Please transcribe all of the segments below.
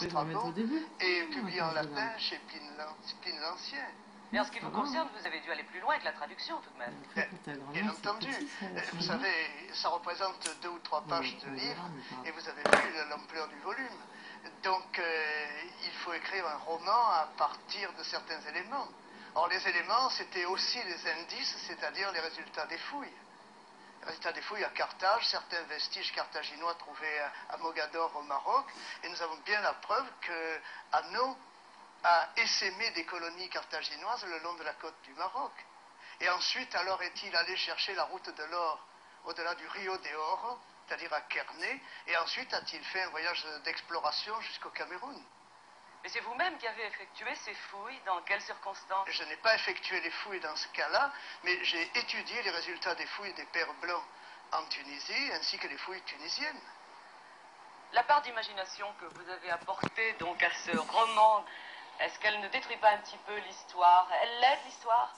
Strabon et publié en latin chez Pline l'Ancien. Mais en ce qui vous concerne, vous avez dû aller plus loin que la traduction tout de même. Bien entendu. Vous savez, ça représente 2 ou 3 pages de livre et vous avez vu l'ampleur du volume. Donc, il faut écrire un roman à partir de certains éléments. Or, les éléments, c'était aussi les indices, c'est-à-dire les résultats des fouilles. Les résultats des fouilles à Carthage, certains vestiges carthaginois trouvés à Mogador au Maroc, et nous avons bien la preuve que Hanno a essaimé des colonies carthaginoises le long de la côte du Maroc. Et ensuite, alors est-il allé chercher la route de l'or au-delà du Rio de Oro, c'est-à-dire à Kearney, et ensuite a-t-il fait un voyage d'exploration jusqu'au Cameroun. Mais c'est vous-même qui avez effectué ces fouilles, dans quelles circonstances? Je n'ai pas effectué les fouilles dans ce cas-là, mais j'ai étudié les résultats des fouilles des Pères Blancs en Tunisie, ainsi que les fouilles tunisiennes. La part d'imagination que vous avez apportée donc à ce roman, est-ce qu'elle ne détruit pas un petit peu l'histoire? Elle l'aide, l'histoire?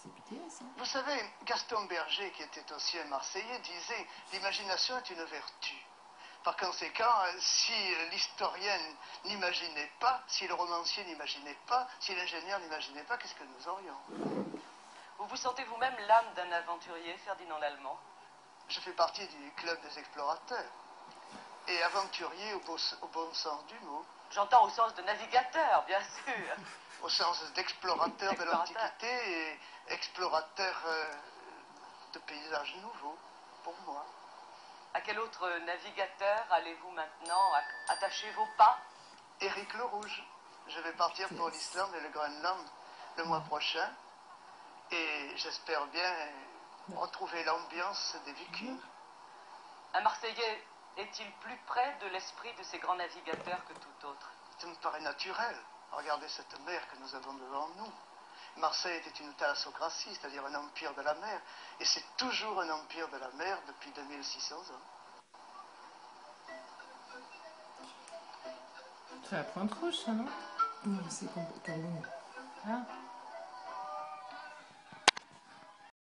Vous savez, Gaston Berger, qui était aussi un Marseillais, disait « L'imagination est une vertu ». Par conséquent, si l'historien n'imaginait pas, si le romancier n'imaginait pas, si l'ingénieur n'imaginait pas, qu'est-ce que nous aurions? Vous vous sentez vous-même l'âme d'un aventurier, Ferdinand Lallemand? Je fais partie du club des explorateurs. Et aventurier au bon sens du mot. J'entends au sens de navigateur, bien sûr. Au sens d'explorateur de l'Antiquité et explorateur de paysages nouveaux, pour moi. À quel autre navigateur allez-vous maintenant attacher vos pas? Éric le Rouge. Je vais partir pour l'Islande et le Groenland le mois prochain. Et j'espère bien retrouver l'ambiance des Vikings. Un Marseillais est-il plus près de l'esprit de ces grands navigateurs que tout autre? Ça me paraît naturel. Regardez cette mer que nous avons devant nous. Marseille était une thalassocratie, c'est-à-dire un empire de la mer. Et c'est toujours un empire de la mer depuis 2600 ans. C'est la pointe rouge, ça, non? Non, c'est comme... Ah.